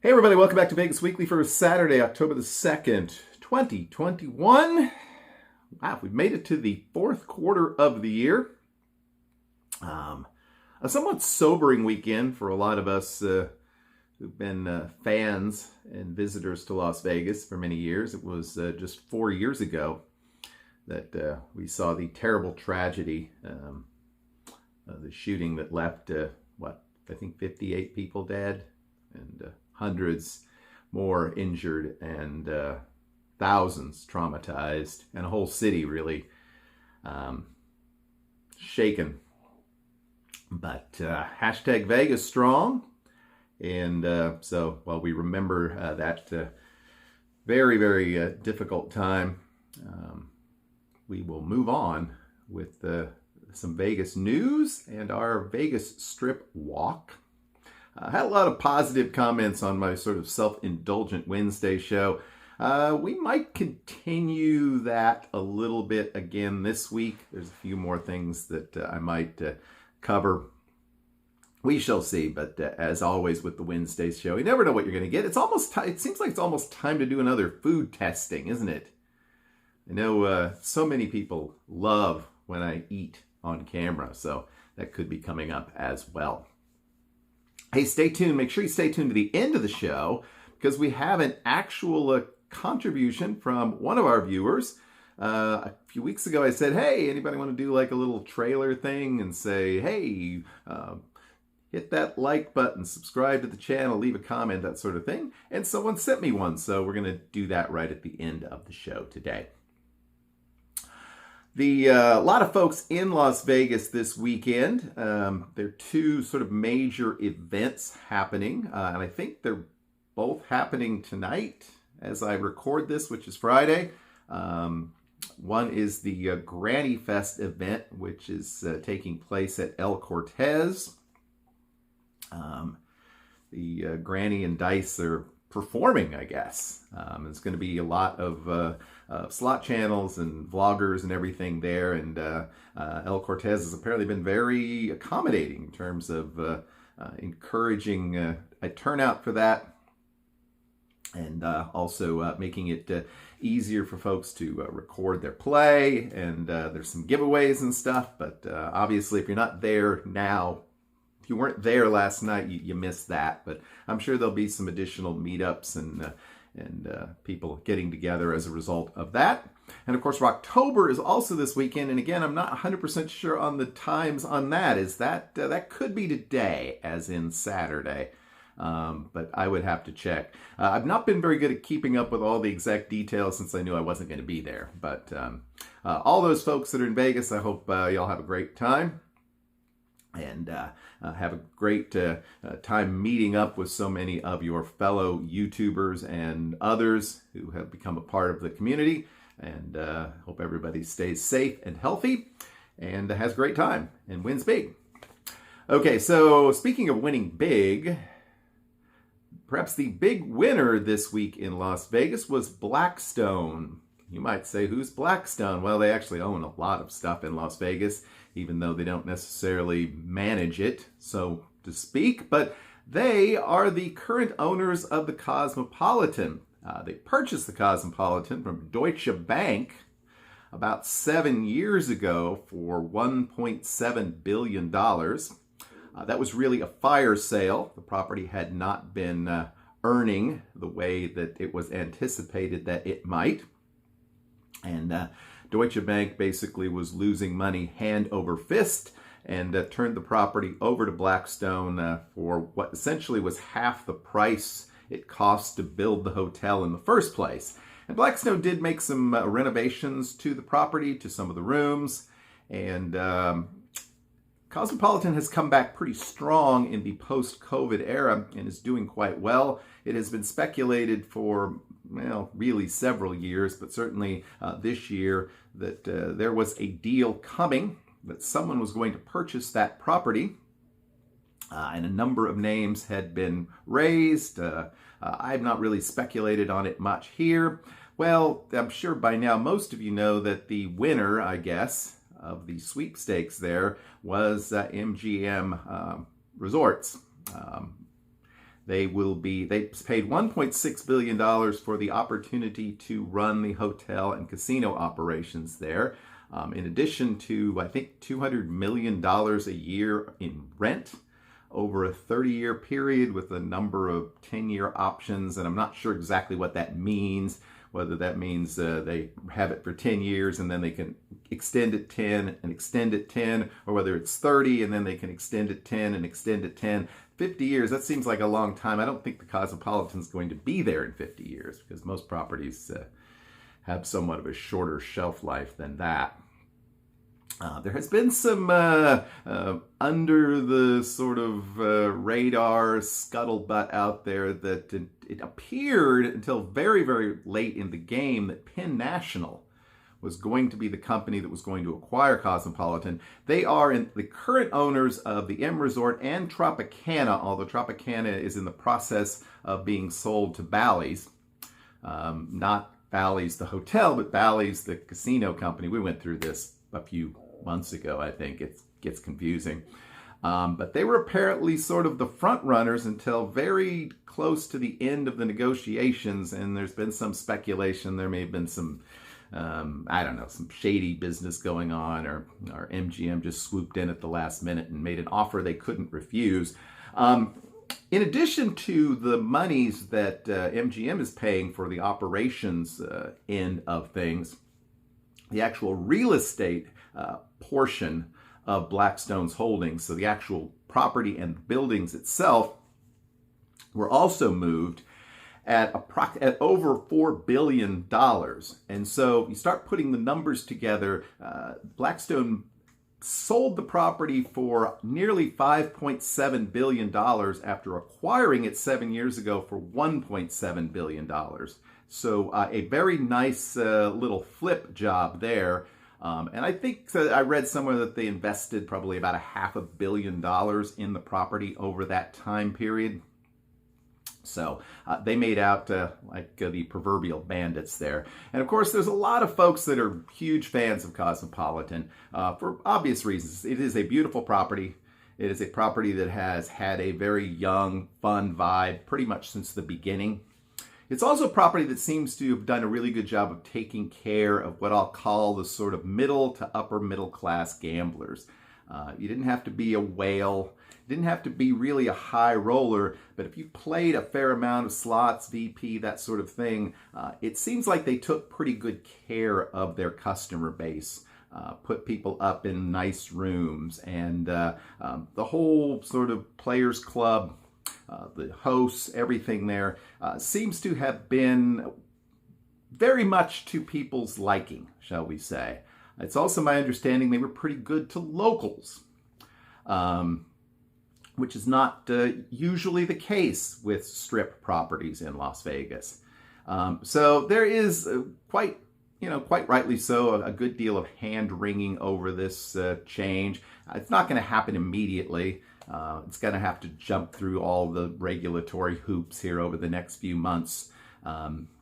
Hey everybody, welcome back to Vegas Weekly for Saturday, October the 2nd, 2021. Wow, we've made it to the fourth quarter of the year. A somewhat sobering weekend for a lot of us who've been fans and visitors to Las Vegas for many years. It was just 4 years ago that we saw the terrible tragedy, the shooting that left, I think 58 people dead and hundreds more injured and thousands traumatized, and a whole city really shaken. But hashtag Vegas strong. And so while we remember that very, very difficult time, we will move on with some Vegas news and our Vegas Strip walk. I had a lot of positive comments on my sort of self-indulgent Wednesday show. We might continue that a little bit again this week. There's a few more things that I might cover. We shall see, but as always with the Wednesday show, you never know what you're going to get. It seems like it's almost time to do another food testing, isn't it? I know so many people love when I eat on camera, so that could be coming up as well. Hey, stay tuned. Make sure you stay tuned to the end of the show because we have an actual contribution from one of our viewers. A few weeks ago, I said, hey, anybody want to do like a little trailer thing and say, hey, hit that like button, subscribe to the channel, leave a comment, that sort of thing. And someone sent me one, so we're going to do that right at the end of the show today. A lot of folks in Las Vegas this weekend. There are two sort of major events happening, and I think they're both happening tonight as I record this, which is Friday. One is the Granny Fest event, which is taking place at El Cortez. The Granny and Dice are performing, I guess. It's going to be a lot of slot channels and vloggers and everything there, and El Cortez has apparently been very accommodating in terms of encouraging a turnout for that, and also making it easier for folks to record their play, and there's some giveaways and stuff, but obviously if you're not there now, if you weren't there last night, you missed that. But I'm sure there'll be some additional meetups and people getting together as a result of that. And of course, Rocktober is also this weekend. And again, I'm not 100% sure on the times on that. That could be today, as in Saturday. But I would have to check. I've not been very good at keeping up with all the exact details since I knew I wasn't going to be there. But all those folks that are in Vegas, I hope y'all have a great time. And have a great time meeting up with so many of your fellow YouTubers and others who have become a part of the community. And hope everybody stays safe and healthy and has a great time and wins big. Okay, so speaking of winning big, perhaps the big winner this week in Las Vegas was Blackstone. You might say, who's Blackstone? Well, they actually own a lot of stuff in Las Vegas, even though they don't necessarily manage it, so to speak. But they are the current owners of the Cosmopolitan. They purchased the Cosmopolitan from Deutsche Bank about 7 years ago for $1.7 billion. That was really a fire sale. The property had not been earning the way that it was anticipated that it might. And Deutsche Bank basically was losing money hand over fist and turned the property over to Blackstone for what essentially was half the price it cost to build the hotel in the first place. And Blackstone did make some renovations to the property, to some of the rooms, and Cosmopolitan has come back pretty strong in the post-COVID era and is doing quite well. It has been speculated for, well, really several years, but certainly this year that there was a deal coming, that someone was going to purchase that property, and a number of names had been raised. I've not really speculated on it much here. Well, I'm sure by now most of you know that the winner, I guess, of the sweepstakes there was MGM Resorts. They paid $1.6 billion for the opportunity to run the hotel and casino operations there. In addition to, I think, $200 million a year in rent over a 30-year period with a number of 10-year options. And I'm not sure exactly what that means, whether that means they have it for 10 years and then they can extend it 10 and extend it 10, or whether it's 30 and then they can extend it 10 and extend it 10. 50 years, that seems like a long time. I don't think the Cosmopolitan is going to be there in 50 years because most properties have somewhat of a shorter shelf life than that. There has been some under the sort of radar scuttlebutt out there that it appeared until very, very late in the game that Penn National was going to be the company that was going to acquire Cosmopolitan. They are the current owners of the M Resort and Tropicana, although Tropicana is in the process of being sold to Bally's. Not Bally's the hotel, but Bally's the casino company. We went through this a few months ago, I think. It gets confusing. But they were apparently sort of the front runners until very close to the end of the negotiations, and there's been some speculation there may have been some I don't know, some shady business going on, or MGM just swooped in at the last minute and made an offer they couldn't refuse. In addition to the monies that MGM is paying for the operations end of things, the actual real estate portion of Blackstone's holdings, so the actual property and buildings itself, were also moved at over $4 billion. And so you start putting the numbers together. Blackstone sold the property for nearly $5.7 billion after acquiring it 7 years ago for $1.7 billion. So a very nice little flip job there. And I think I read somewhere that they invested probably about $500 million in the property over that time period. So they made out like the proverbial bandits there. And of course, there's a lot of folks that are huge fans of Cosmopolitan for obvious reasons. It is a beautiful property. It is a property that has had a very young, fun vibe pretty much since the beginning. It's also a property that seems to have done a really good job of taking care of what I'll call the sort of middle to upper middle class gamblers. You didn't have to be a whale. Didn't have to be really a high roller, but if you played a fair amount of slots, VP, that sort of thing, it seems like they took pretty good care of their customer base, put people up in nice rooms, and the whole sort of players club, the hosts, everything there seems to have been very much to people's liking, shall we say. It's also my understanding they were pretty good to locals. Which is not usually the case with strip properties in Las Vegas. So there is quite rightly so, a good deal of hand-wringing over this change. It's not going to happen immediately. It's going to have to jump through all the regulatory hoops here over the next few months.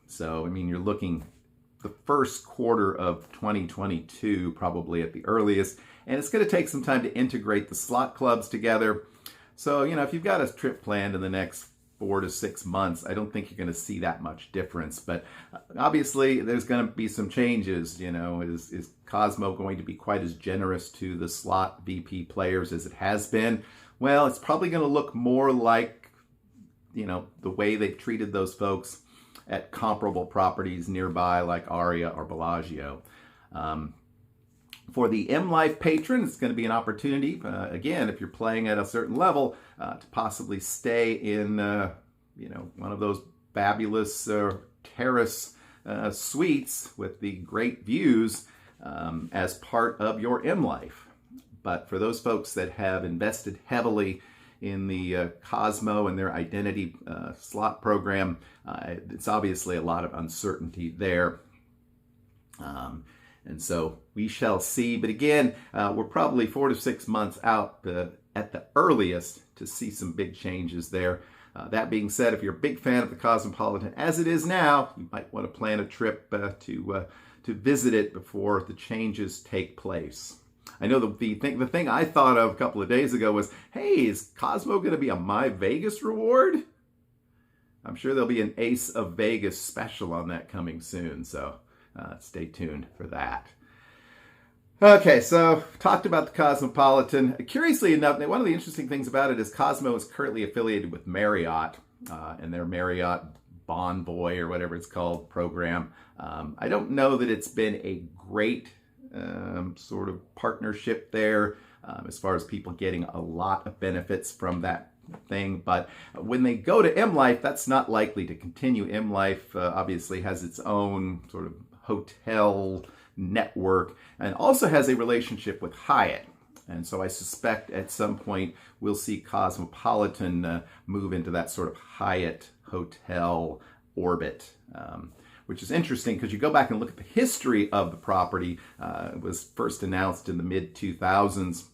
So, I mean, you're looking the first quarter of 2022, probably at the earliest, and it's going to take some time to integrate the slot clubs together. So, if you've got a trip planned in the next 4 to 6 months, I don't think you're going to see that much difference. But obviously, there's going to be some changes. Is Cosmo going to be quite as generous to the slot VP players as it has been? Well, it's probably going to look more like, the way they've treated those folks at comparable properties nearby, like Aria or Bellagio. For the M Life patron, it's going to be an opportunity, again, if you're playing at a certain level, to possibly stay in, one of those fabulous terrace suites with the great views as part of your M Life. But for those folks that have invested heavily in the Cosmo and their identity slot program, it's obviously a lot of uncertainty there. And so we shall see. But again, we're probably 4 to 6 months out at the earliest to see some big changes there. That being said, if you're a big fan of the Cosmopolitan as it is now, you might want to plan a trip to visit it before the changes take place. I know the thing I thought of a couple of days ago was, hey, is Cosmo going to be a My Vegas reward? I'm sure there'll be an Ace of Vegas special on that coming soon, so stay tuned for that. Okay, so talked about the Cosmopolitan. Curiously enough, one of the interesting things about it is Cosmo is currently affiliated with Marriott and their Marriott Bonvoy or whatever it's called program. I don't know that it's been a great sort of partnership there as far as people getting a lot of benefits from that thing, but when they go to M Life, that's not likely to continue. M Life obviously has its own sort of hotel network and also has a relationship with Hyatt, and so I suspect at some point we'll see Cosmopolitan move into that sort of Hyatt hotel orbit, which is interesting because you go back and look at the history of the property. It was first announced in the mid-2000s.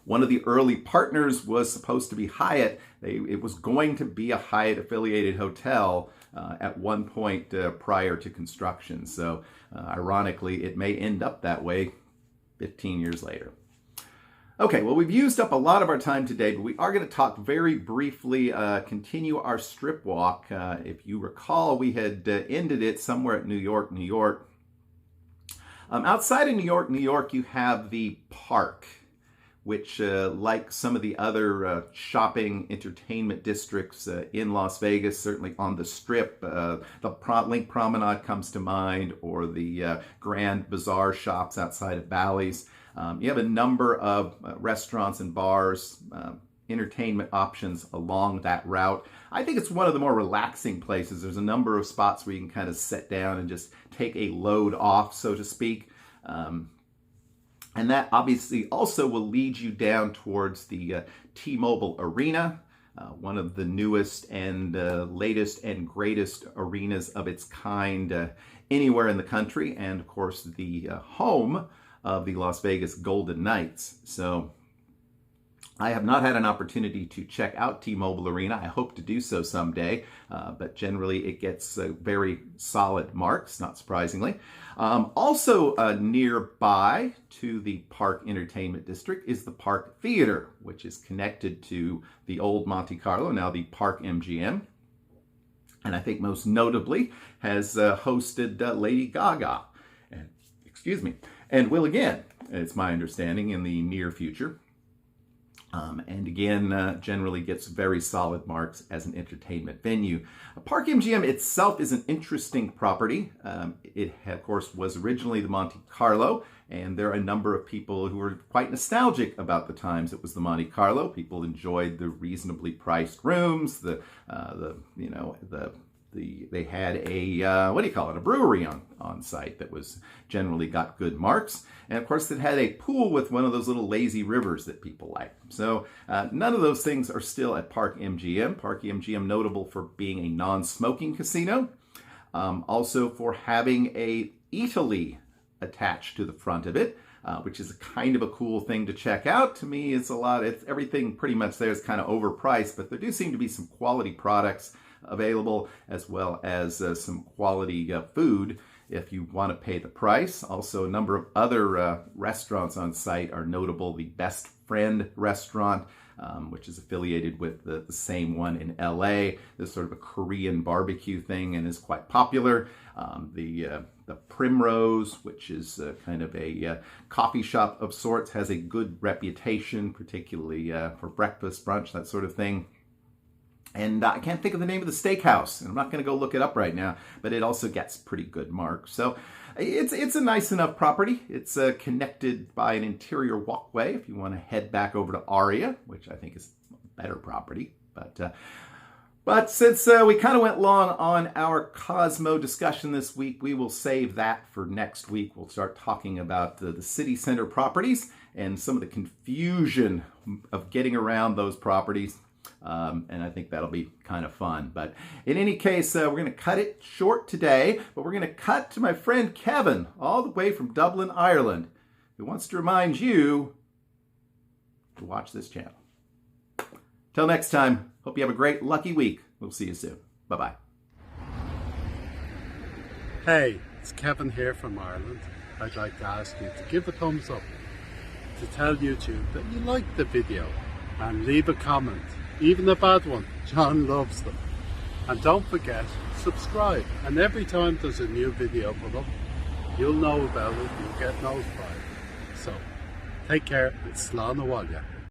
One of the early partners was supposed to be Hyatt. It was going to be a Hyatt affiliated hotel at one point prior to construction. So ironically, it may end up that way 15 years later. Okay, well, we've used up a lot of our time today, but we are going to talk very briefly, continue our strip walk. If you recall, we had ended it somewhere at New York, New York. Outside of New York, New York, you have the Park, which, like some of the other shopping entertainment districts in Las Vegas, certainly on the Strip, the Link Promenade comes to mind, or the Grand Bazaar shops outside of Bally's. You have a number of restaurants and bars, entertainment options along that route. I think it's one of the more relaxing places. There's a number of spots where you can kind of sit down and just take a load off, so to speak. And that obviously also will lead you down towards the T-Mobile Arena, one of the newest and latest and greatest arenas of its kind anywhere in the country, and of course the home of the Las Vegas Golden Knights. So I have not had an opportunity to check out T-Mobile Arena. I hope to do so someday, but generally it gets very solid marks, not surprisingly. Also nearby to the Park Entertainment District is the Park Theater, which is connected to the old Monte Carlo, now the Park MGM. And I think most notably has hosted Lady Gaga, and will again, it's my understanding, in the near future. And again, generally gets very solid marks as an entertainment venue. Park MGM itself is an interesting property. It, of course, was originally the Monte Carlo, and there are a number of people who are quite nostalgic about the times it was the Monte Carlo. People enjoyed the reasonably priced rooms, they had a, a brewery on site that was generally got good marks. And of course, it had a pool with one of those little lazy rivers that people like. So none of those things are still at Park MGM. Park MGM notable for being a non-smoking casino. Also for having a Eataly attached to the front of it, which is a kind of a cool thing to check out. To me, it's everything pretty much there is kind of overpriced, but there do seem to be some quality products available, as well as some quality food if you want to pay the price. Also, a number of other restaurants on site are notable. The Best Friend restaurant, which is affiliated with the same one in LA. This sort of a Korean barbecue thing and is quite popular. The Primrose, which is kind of a coffee shop of sorts, has a good reputation, particularly for breakfast, brunch, that sort of thing. And I can't think of the name of the steakhouse, and I'm not going to go look it up right now, but it also gets pretty good marks. So it's a nice enough property. It's connected by an interior walkway if you want to head back over to Aria, which I think is a better property. But since we kind of went long on our Cosmo discussion this week, we will save that for next week. We'll start talking about the city center properties and some of the confusion of getting around those properties. And I think that'll be kind of fun. But in any case, we're going to cut it short today, but we're going to cut to my friend Kevin, all the way from Dublin, Ireland, who wants to remind you to watch this channel. Till next time, hope you have a great, lucky week. We'll see you soon. Bye-bye. Hey, it's Kevin here from Ireland. I'd like to ask you to give a thumbs up, to tell YouTube that you liked the video, and leave a comment. Even a bad one. John loves them. And don't forget, subscribe. And every time there's a new video put up, you'll know about it, you'll get notified. So, take care, and slán na bhaile.